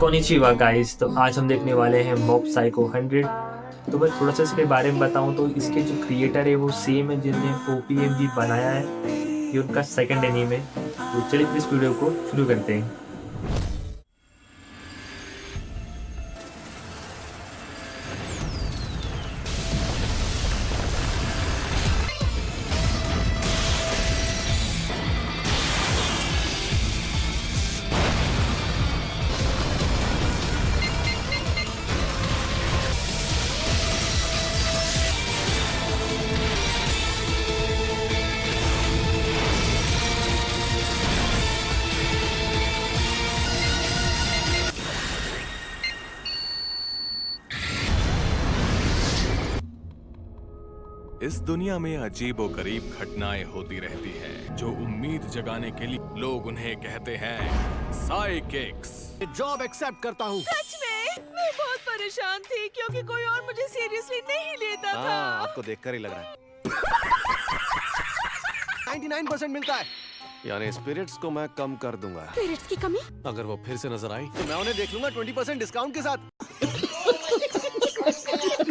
Konnichiwa guys, तो आज हम देखने वाले हैं मॉब साइको 100। तो मैं थोड़ा सा इसके बारे में बताऊं तो इसके जो क्रिएटर है वो सेम है जिनने ओपीएम भी बनाया है। ये उनका सेकंड एनीमे है। तो चलिए इस वीडियो को शुरू करते हैं। इस दुनिया में अजीबो गरीब घटनाएं होती रहती हैं, जो उम्मीद जगाने के लिए लोग उन्हें कहते हैं साइकिक्स। जॉब एक्सेप्ट करता हूँ। सच में मैं बहुत परेशान थी क्योंकि कोई और मुझे सीरियसली नहीं लेता था। आपको देखकर ही लग रहा है। 99% मिलता है, यानी स्पिरिट्स को मैं कम कर दूंगा। स्पिरिट्स की कमी? अगर वो फिर से नजर आई तो मैं उन्हें देख लूंगा 20% डिस्काउंट के साथ।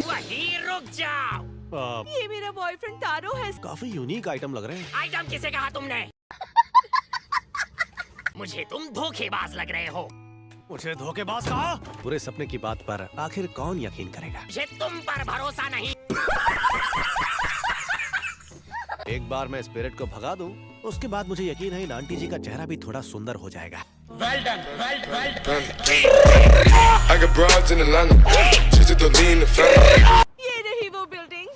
वहीं रुक जाओ। ये मेरा बॉयफ्रेंड तारो है। काफी यूनिक आइटम लग रहे हैं। आइटम किसे कहा तुमने? मुझे तुम धोखेबाज लग रहे हो। मुझे धोखेबाज कहा? पूरे सपने की बात पर आखिर कौन यकीन करेगा? मुझे तुम पर भरोसा नहीं। एक बार मैं स्पिरिट को भगा दूं, उसके बाद मुझे यकीन है इन आंटी जी का चेहरा भी थोड़ा सुंदर हो जाएगा। Well done, well done. I got broads in Atlanta, just to lean the family. ये रही वो बिल्डिंग।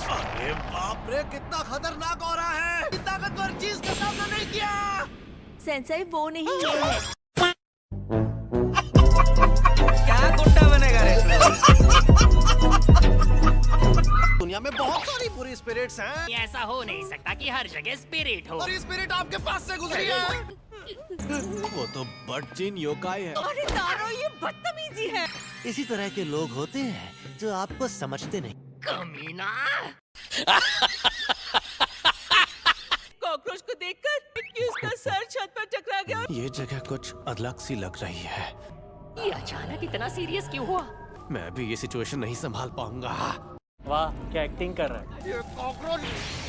अरे बाप रे, कितना खतरनाक हो रहा है। ताकतवर चीज का सामना नहीं किया। सेंसेई वो नहीं है। क्या गुंडा बनेगा रे? दुनिया में बहुत सारी बुरी स्पिरिट्स हैं। ऐसा हो नहीं सकता कि हर जगह स्पिरिट हो। और ये स्पिरिट आपके पास से गुजरी है। वो तो बटचिन योकाई है। अरे तारो, ये बदतमीजी है। इसी तरह के लोग होते हैं जो आपको समझते नहीं। कमीना। कॉकरोच को देखकर उसका सर छत पर टकरा गया। ये जगह कुछ अलग सी लग रही है। ये अचानक इतना सीरियस क्यों हुआ? मैं भी ये सिचुएशन नहीं संभाल पाऊंगा। वाह, क्या एक्टिंग कर रहा है।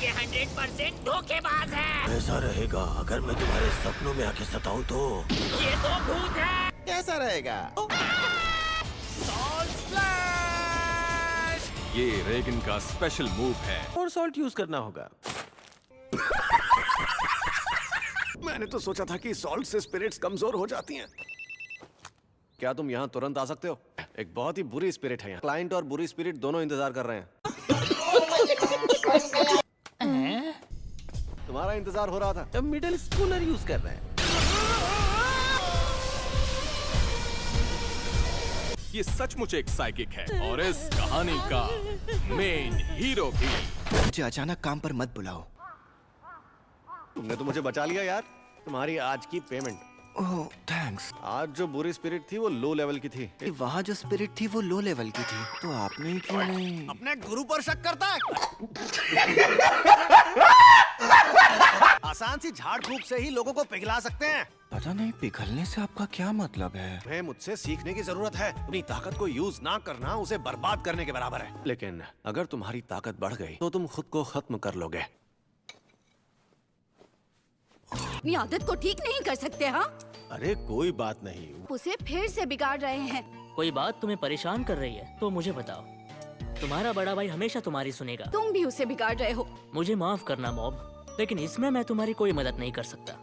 ये 100% धोखेबाज है। ऐसा रहेगा अगर मैं तुम्हारे सपनों में आके सताऊं तो। ये तो भूत है। कैसा रहेगा? ये रेगन का स्पेशल मूव है। और सॉल्ट यूज करना होगा। मैंने तो सोचा था कि सॉल्ट से स्पिरिट्स कमजोर हो जाती हैं। क्या तुम यहाँ तुरंत आ सकते हो? एक बहुत ही बुरी स्पिरिट है यहाँ। क्लाइंट और बुरी स्पिरिट दोनों इंतजार कर रहे हैं। तुम्हारा इंतजार हो रहा था। अब मिडिल स्कूलर यूज कर रहे हैं। ये सचमुच एक साइकिक है और इस कहानी का मेन हीरो भी। मुझे अचानक काम पर मत बुलाओ। तुमने तो मुझे बचा लिया यार। तुम्हारी आज की पेमेंट। ओह थैंक्स। आज जो बुरी स्पिरिट थी वो लो लेवल की थी। वहाँ जो स्पिरिट थी वो लो लेवल की थी, तो आपने ही क्यों नहीं? अपने गुरु पर शक करता है। आसान सी झाड़ फूक से ही लोगों को पिघला सकते हैं। पता नहीं पिघलने से आपका क्या मतलब है? तुम्हें मुझसे सीखने की जरूरत है। अपनी ताकत को यूज ना करना उसे बर्बाद करने के बराबर है। लेकिन अगर तुम्हारी ताकत बढ़ गई तो तुम खुद को खत्म कर लोगे। अपनी आदत को ठीक नहीं कर सकते हाँ? अरे कोई बात नहीं। उसे फिर से बिगाड़ रहे हैं। कोई बात तुम्हें परेशान कर रही है तो मुझे बताओ। तुम्हारा बड़ा भाई हमेशा तुम्हारी सुनेगा। तुम भी उसे बिगाड़ रहे हो। मुझे माफ करना मॉब, लेकिन इसमें मैं तुम्हारी कोई मदद नहीं कर सकता।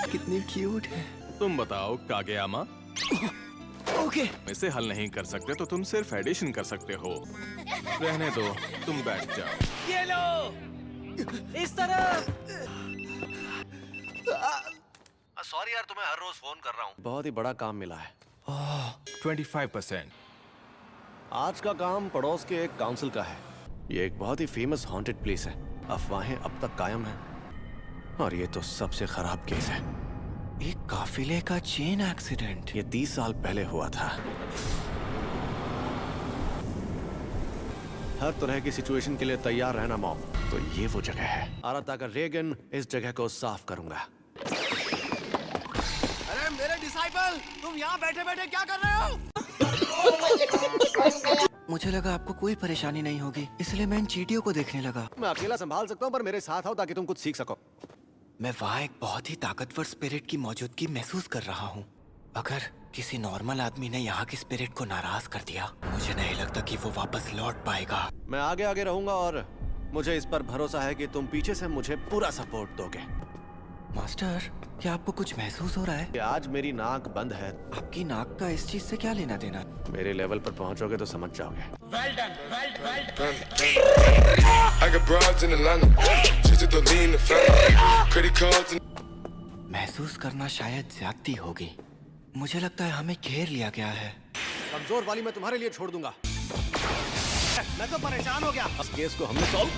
कितनी क्यूट है। तुम बताओ कागेयामा। ओके। इसे हल नहीं कर सकते तो तुम सिर्फ एडिशन कर सकते हो। रहने दो, तुम बैठ जाओ। ये लो, इस तरफ। सॉरी यार, तुम्हें हर रोज फोन कर रहा हूँ। बहुत ही बड़ा काम मिला है। 25%। आज का काम पड़ोस के एक काउंसिल का है। ये एक बहुत ही फेमस हॉन्टेड प्लेस है। अफवाहें अब तक कायम हैं और ये तो सबसे खराब केस है। एक काफिले का चेन एक्सीडेंट। ये 30 साल पहले हुआ था। हर तरह की सिचुएशन के लिए तैयार रहना मॉम। तो ये वो जगह है। आराता का रेगन इस जगह को साफ करूंगा। अरे मेरे डिसाइपल, तुम यहाँ बैठे बैठे क्या कर रहे हो? मुझे लगा आपको कोई परेशानी नहीं होगी, इसलिए मैं इन चींटियों को देखने लगा। मैं अकेला संभाल सकता हूँ, पर मेरे साथ आओ ताकि तुम कुछ सीख सको। मैं वहाँ एक बहुत ही ताकतवर स्पिरिट की मौजूदगी महसूस कर रहा हूँ। अगर किसी नॉर्मल आदमी ने यहाँ की स्पिरिट को नाराज कर दिया, मुझे नहीं लगता कि वो वापस लौट पाएगा। मैं आगे आगे रहूंगा और मुझे इस पर भरोसा है कि तुम पीछे से मुझे पूरा सपोर्ट दोगे। मास्टर, क्या आपको कुछ महसूस हो रहा है? कि आज मेरी नाक बंद है। आपकी नाक का इस चीज से क्या लेना देना? मेरे लेवल पर पहुंचोगे तो समझ जाओगे। I got broads in Atlanta. Just to lean the family. Credit cards and महसूस करना शायद ज्यादती होगी। मुझे लगता है हमें घेर लिया गया है। कमजोर वाली मैं तुम्हारे लिए छोड़ दूंगा। मैं तो परेशान हो गया। इस केस को हमने सॉल्व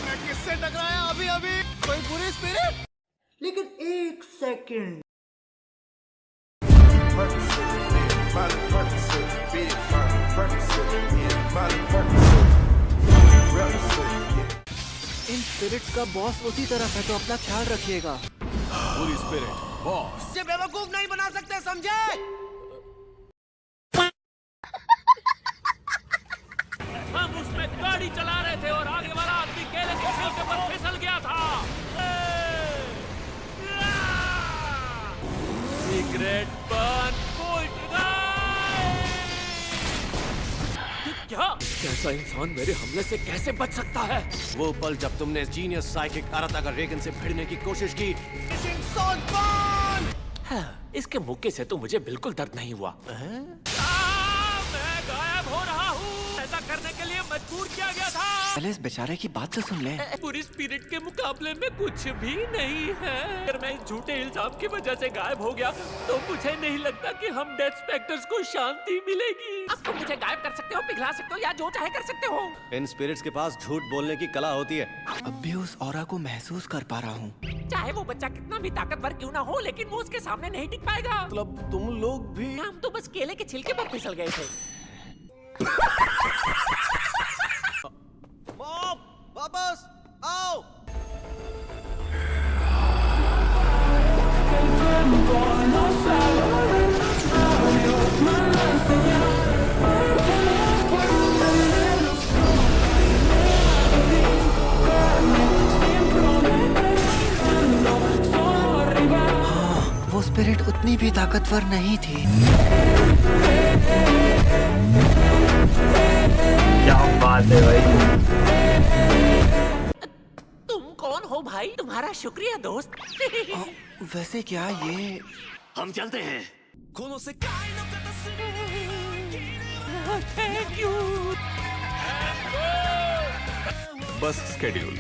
मैं किससे टकराया अभी अभी? कोई बुरी स्पिरिट? लेकिन एक सेकंड, इन स्पिरिट्स का बॉस उसी तरफ है, तो अपना ख्याल रखिएगा। पूरी स्पिरिट बॉस। मुझे बेवकूफ नहीं बना सकते, समझे? हम उसमें गाड़ी चला रहे थे और आगे वाला आदमी केले के छिलके पर फिसल गया था। सिगरेट बन क्या? कैसा इंसान मेरे हमले से कैसे बच सकता है? वो पल जब तुमने जीनियस साइकिक आराता का रेगन से भिड़ने की कोशिश की। हाँ, इसके मुक्के से तो मुझे बिल्कुल दर्द नहीं हुआ। मैं गायब हो रहा हूँ। ऐसा करने के लिए मजबूर किया गया था। पहले इस बेचारे की बात तो सुन ले। पूरी स्पिरिट के मुकाबले में कुछ भी नहीं है। अगर मैं इस झूठे इल्जाम की वजह से गायब हो गया तो मुझे नहीं लगता कि हम डेथ स्पेक्टर्स को शांति मिलेगी। अब तुम मुझे गायब कर सकते हो, पिघला सकते हो या जो चाहे कर सकते हो। इन स्पिरिट्स के पास झूठ बोलने की कला होती है। अब भी उस ऑरा को महसूस कर पा रहा हूँ। चाहे वो बच्चा कितना भी ताकतवर क्यों ना हो, लेकिन वो उसके सामने नहीं टिक पाएगा। मतलब तुम लोग भी? हम तो बस केले के छिलके पर फिसल गए थे। मॉम, वापस आओ। हाँ, वो स्पिरिट उतनी भी ताकतवर नहीं थी। क्या बात है भाई। तुम कौन हो भाई? तुम्हारा शुक्रिया दोस्त। वैसे क्या ये? हम चलते हैं। खूनों से थैंक यू। बस स्केड्यूल।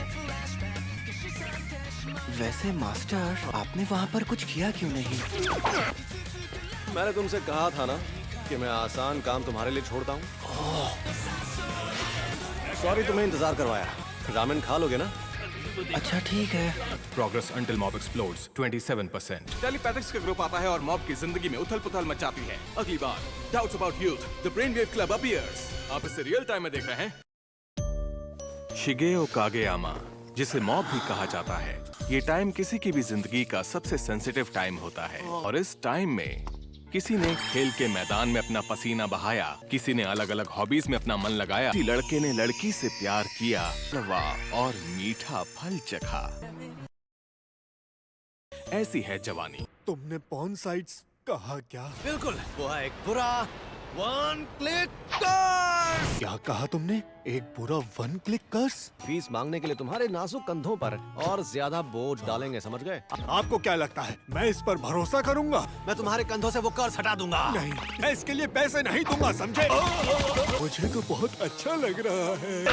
वैसे मास्टर, आपने वहाँ पर कुछ किया क्यों नहीं? मैंने तुमसे कहा था ना कि मैं आसान काम तुम्हारे लिए छोड़ता हूँ। सॉरी तुम्हें इंतजार करवाया। रामेन खा लोगे ना? अच्छा ठीक है। Progress until mob explodes 27%। टेलीपैथिक्स का ग्रुप आता है और मॉब की जिंदगी में उथल-पुथल मचाती है। अगली बार doubts about youth, the brain wave club appears. आप इसे रियल टाइम में देख रहे हैं। शिगेओ कागेयामा, जिसे मॉब भी कहा जाता है, ये टाइम किसी की भी जिंदगी का सबसे सेंसिटिव टाइम होता है। और इस टाइम में किसी ने खेल के मैदान में अपना पसीना बहाया, किसी ने अलग अलग हॉबीज में अपना मन लगाया, किसी लड़के ने लड़की से प्यार किया, और मीठा फल चखा। ऐसी है जवानी। तुमने पॉर्न साइट्स कहा क्या? बिल्कुल, वो है एक बुरा वन क्लिक कर्स। क्या कहा तुमने? एक बुरा वन क्लिक कर्स? फीस मांगने के लिए तुम्हारे नाजुक कंधों पर और ज्यादा बोझ डालेंगे, समझ गए? आपको क्या लगता है मैं इस पर भरोसा करूंगा? मैं तुम्हारे कंधों से वो कर्स हटा दूंगा। नहीं, मैं इसके लिए पैसे नहीं दूंगा, समझे? मुझे तो बहुत अच्छा लग रहा है।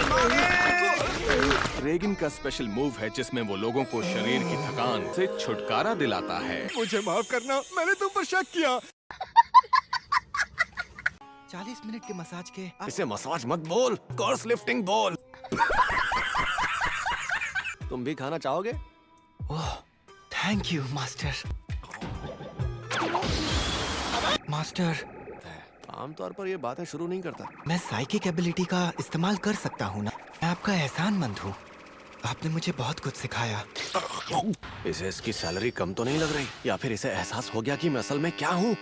रेगिन का स्पेशल मूव है जिसमें वो लोगों को शरीर की थकान से छुटकारा दिलाता है। मुझे माफ करना, मैंने तुम पर शक किया। 40 मिनट के मसाज के। इसे मसाज मत बोल, कर्स लिफ्टिंग बोल। तुम भी खाना चाहोगे? ओह, थैंक यू मास्टर। मास्टर, आमतौर पर ये बातें शुरू नहीं करता। मैं साइकिक एबिलिटी का इस्तेमाल कर सकता हूँ ना। मैं आपका एहसानमंद हूँ। आपने मुझे बहुत कुछ सिखाया। इसे इसकी सैलरी कम तो नहीं लग रही, या फिर इसे एहसास हो गया कि मैं असल में क्या हूँ?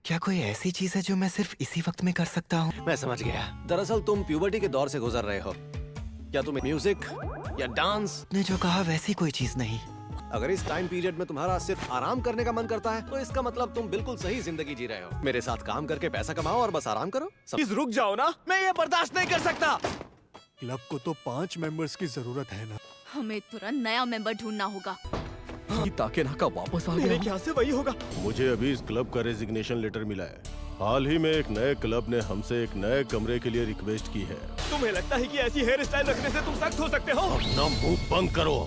क्या कोई ऐसी चीज है जो मैं सिर्फ इसी वक्त में कर सकता हूँ? मैं समझ गया। दरअसल तुम प्यूबर्टी के दौर से गुजर रहे हो। क्या तुम्हें म्यूजिक या डांस? ने जो कहा वैसी कोई चीज नहीं। अगर इस टाइम पीरियड में तुम्हारा सिर्फ आराम करने का मन करता है, तो इसका मतलब तुम बिल्कुल सही जिंदगी जी रहे हो। मेरे साथ काम करके पैसा कमाओ और बस आराम करो। प्लीज रुक जाओ ना, मैं ये बर्दाश्त नहीं कर सकता। क्लब को तो 5 मेंबर्स की जरूरत है ना। हमें तुरंत नया मेंबर ढूंढना होगा। ताके नाका वापस आ मेरे ख्याल से वही होगा। मुझे अभी इस क्लब का रेजिग्नेशन लेटर मिला है। हाल ही में एक नए क्लब ने हमसे एक नए कमरे के लिए रिक्वेस्ट की है। तुम्हें लगता है कि ऐसी हेयर स्टाइल रखने से तुम सख्त हो सकते हो? अपना मुंह बंद करो।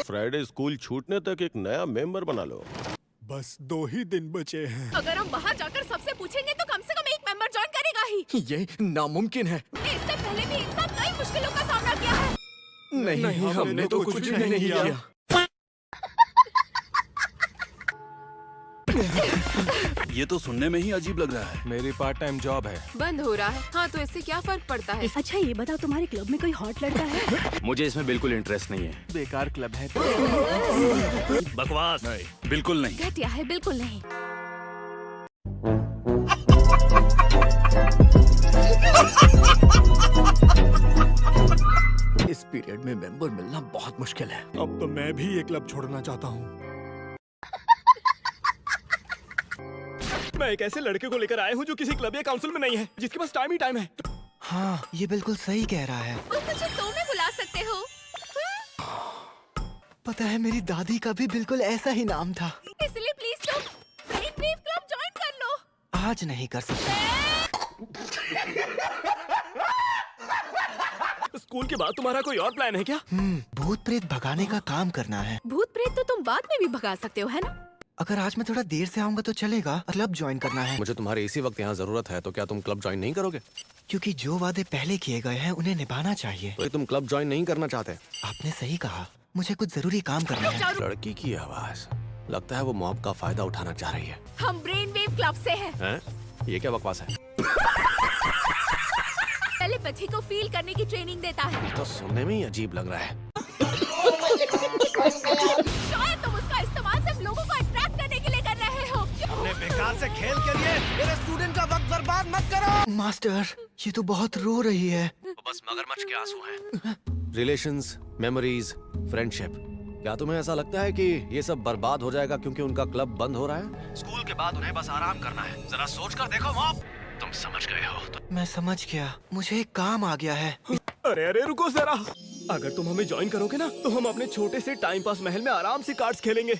फ्राइडे स्कूल छूटने तक एक नया मेंबर बना लो। बस 2 ही दिन बचे हैं। अगर हम बाहर जाकर सबसे पूछेंगे तो कम से कम एक मेंबर ज्वाइन करेगा ही। ये नामुमकिन है। इससे पहले भी इंसान कई मुश्किलों का सामना किया है। नहीं, हमने तो कुछ भी नहीं किया। ये तो सुनने में ही अजीब लग रहा है। मेरी पार्ट टाइम जॉब है। बंद हो रहा है। हाँ, तो इससे क्या फर्क पड़ता है? अच्छा ये बताओ, तुम्हारे क्लब में कोई हॉट लड़का है? मुझे इसमें बिल्कुल इंटरेस्ट नहीं है। बेकार क्लब है। बकवास। नहीं, बिल्कुल नहीं। घटिया है, बिल्कुल नहीं। इस पीरियड में मेंबर मिलना बहुत मुश्किल है। अब तो मैं भी ये क्लब छोड़ना चाहता हूँ। मैं एक ऐसे लड़के को लेकर आया हूँ जो किसी क्लब या काउंसिल में नहीं है, जिसके पास टाइम ही टाइम है। हाँ, ये बिल्कुल सही कह रहा है। तुम मुझे तो में बुला सकते हो। पता है, मेरी दादी का भी बिल्कुल ऐसा ही नाम था। इसलिए प्लीज तुम ब्रेन वेव क्लब ज्वाइन कर लो। आज नहीं कर सकता। स्कूल के बाद तुम्हारा कोई और प्लान है क्या? भूत प्रेत भगाने का काम करना है। भूत प्रेत तो तुम बाद में भी भगा सकते हो, है ना? अगर आज मैं थोड़ा देर से आऊंगा तो चलेगा। क्लब ज्वाइन करना है। मुझे तुम्हारे इसी वक्त यहाँ जरूरत है, तो क्या तुम क्लब ज्वाइन नहीं करोगे? क्योंकि जो वादे पहले किए गए हैं उन्हें निभाना चाहिए। तो तुम क्लब ज्वाइन नहीं करना चाहते? आपने सही कहा, मुझे कुछ जरूरी काम करना है। लड़की की आवाज, लगता है वो मॉब का फायदा उठाना चाह रही है। हम ब्रेन वेव क्लब से हैं। ये क्या बकवास है? टेलीपैथी को फील करने की ट्रेनिंग देता है। ये तो सुनने में ही अजीब लग रहा है। शायद तुम उसका इस्तेमाल सिर्फ लोगों को अट्रैक्ट करने के लिए कर रहे हो। अपने बेकार से खेल के लिए मेरे स्टूडेंट का वक्त बर्बाद मत करो। मास्टर, ये तो बहुत रो रही है। तो बस मगरमच्छ के आंसू हैं। रिलेशंस, मेमोरीज, फ्रेंडशिप, क्या तुम्हें ऐसा लगता है कि ये सब बर्बाद हो जाएगा क्योंकि उनका क्लब बंद हो रहा है? स्कूल के बाद उन्हें बस आराम करना है। जरा सोच कर देखो मॉम, तुम समझ गए हो तो। मैं समझ गया, मुझे एक काम आ गया है। अरे अरे रुको जरा, अगर तुम हमें ज्वाइन करोगे ना तो हम अपने छोटे से टाइम पास महल में आराम से कार्ड्स खेलेंगे।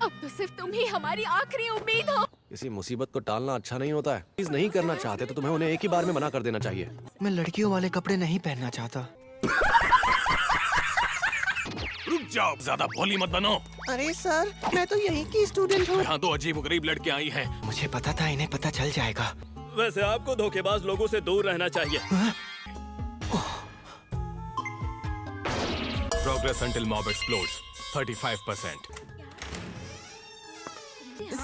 अब तो सिर्फ तुम ही हमारी आखिरी उम्मीद हो। किसी मुसीबत को टालना अच्छा नहीं होता है। चीज नहीं करना चाहते तो तुम्हें उन्हें एक ही बार में मना कर देना चाहिए। मैं लड़कियों वाले कपड़े नहीं पहनना चाहता। रुक जाओ, ज्यादा भोली मत बनो। अरे सर, मैं तो यहीं की स्टूडेंट हूँ। यहाँ तो अजीब गरीब लड़कियाँ आई हैं। मुझे पता था इन्हें पता चल जाएगा। वैसे आपको धोखेबाज लोगों से दूर रहना चाहिए। Progress until mob explodes 35%.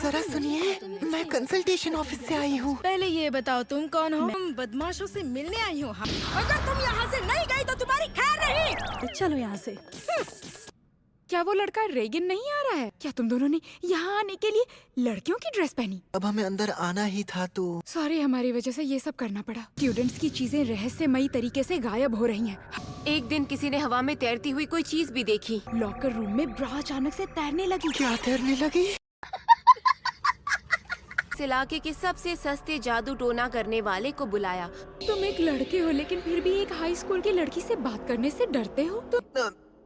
जरा सुनिए, मैं कंसल्टेशन ऑफिस से आई हूँ। पहले ये बताओ तुम कौन हो? मैं बदमाशों से मिलने आई हूँ। अगर तुम यहाँ से नहीं गई तो तुम्हारी खैर नहीं। चलो यहाँ से। क्या वो लड़का रेगिन नहीं आ रहा है? क्या तुम दोनों ने यहाँ आने के लिए लड़कियों की ड्रेस पहनी? अब हमें अंदर आना ही था तो। सॉरी, हमारी वजह से ये सब करना पड़ा। स्टूडेंट्स की चीजें रहस्यमयी तरीके से गायब हो रही हैं। एक दिन किसी ने हवा में तैरती हुई कोई चीज भी देखी। लॉकर रूम में ब्रा अचानक से तैरने लगी। क्या तैरने लगी? इस इलाके के सबसे सस्ते जादू टोना करने वाले को बुलाया। तुम एक लड़के हो लेकिन फिर भी एक हाई स्कूल की लड़की से बात करने से डरते हो?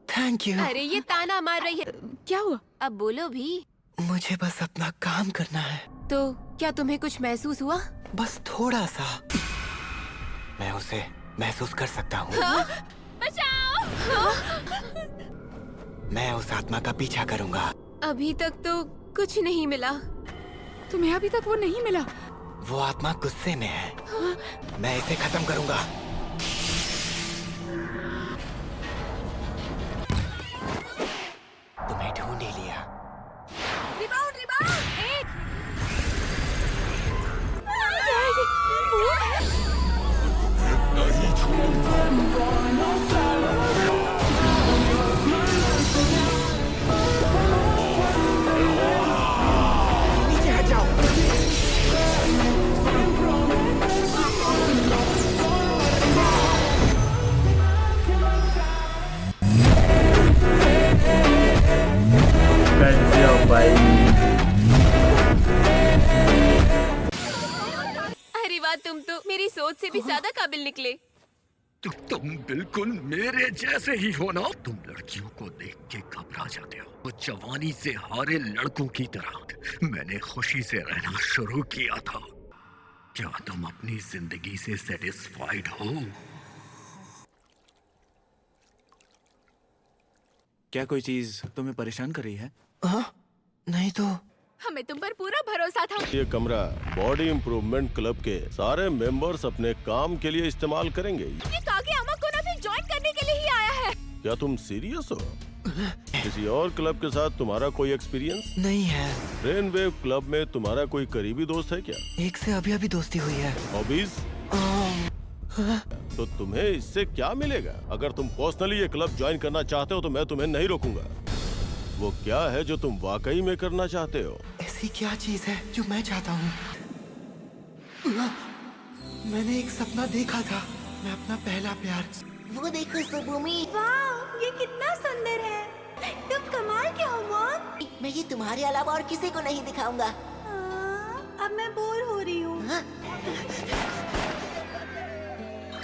Thank you. अरे ये ताना मार रही है। क्या हुआ? अब बोलो भी। मुझे बस अपना काम करना है। तो क्या तुम्हें कुछ महसूस हुआ? बस थोड़ा सा। मैं उसे महसूस कर सकता हूँ। बचाओ! मैं उस आत्मा का पीछा करूँगा। अभी तक तो कुछ नहीं मिला। तुम्हें अभी तक वो नहीं मिला? वो आत्मा गुस्से में है। मैं इसे खत्म करूँगा। नीचे हट जाओ। कर दिया भाई। अरे वाह, तुम तो मेरी सोच से भी ज्यादा काबिल निकले। तो तुम बिल्कुल मेरे जैसे ही हो ना। तुम लड़कियों को देख के घबरा जाते हो, वो जवानी से हारे लड़कों की तरह। मैंने खुशी से रहना शुरू किया था। क्या तुम अपनी जिंदगी से सेटिस्फाइड हो? क्या कोई चीज तुम्हें परेशान कर रही है? हाँ, नहीं तो। हमें तुम पर पूरा भरोसा था। ये कमरा बॉडी इम्प्रूवमेंट क्लब के सारे मेंबर्स अपने काम के लिए इस्तेमाल करेंगे। ये कागे अमा को ना भी ज्वाइन करने के लिए ही आया है। क्या तुम सीरियस हो? किसी और क्लब के साथ तुम्हारा कोई एक्सपीरियंस नहीं है। ब्रेन वेव क्लब में तुम्हारा कोई करीबी दोस्त है क्या? एक से अभी अभी दोस्ती हुई है। हॉबीज? तो तुम्हें इससे क्या मिलेगा? अगर तुम पर्सनली ये क्लब ज्वाइन करना चाहते हो तो मैं तुम्हें नहीं रोकूंगा। वो क्या है जो तुम वाकई में करना चाहते हो? ऐसी क्या चीज है जो मैं चाहता हूँ? मैंने एक सपना देखा था, मैं अपना पहला प्यार। वो देखो सुबुमी, वाह ये कितना सुंदर है। तुम कमाल के हो मॉम। मैं ये तुम्हारे अलावा और किसी को नहीं दिखाऊंगा। अब मैं बोर हो रही हूँ।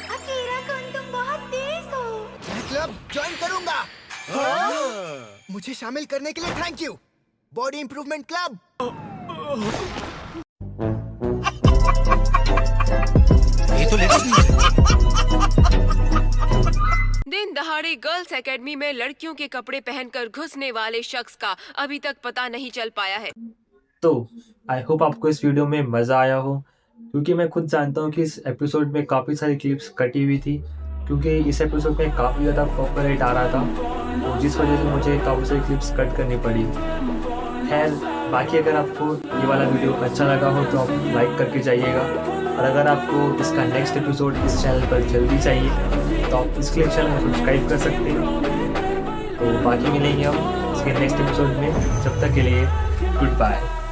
अकेला कौन, तुम बहुत तेज हो। मैं क्लब ज्वाइन करूंगा। मुझे शामिल करने के लिए thank you, body improvement club. ये तो दिन दहाड़े गर्ल्स एकेडमी में लड़कियों के कपड़े पहनकर घुसने वाले शख्स का अभी तक पता नहीं चल पाया है। तो आई होप आपको इस वीडियो में मज़ा आया हो, क्योंकि मैं खुद जानता हूँ कि इस एपिसोड में काफ़ी सारी क्लिप्स कटी हुई थी, क्योंकि इस एपिसोड में काफ़ी ज़्यादा पॉपुलर हिट आ रहा था, तो जिस वजह से मुझे काफ़ी सारी क्लिप्स कट करनी पड़ी। खैर, बाकी अगर आपको ये वाला वीडियो अच्छा लगा हो तो आप लाइक करके जाइएगा, और अगर आपको इसका नेक्स्ट एपिसोड इस चैनल पर जल्दी चाहिए तो आप इसके लिए चैनल को सब्सक्राइब कर सकते हैं। तो बाकी मिलेंगे हम इसके नेक्स्ट एपिसोड में, जब तक के लिए गुड बाय।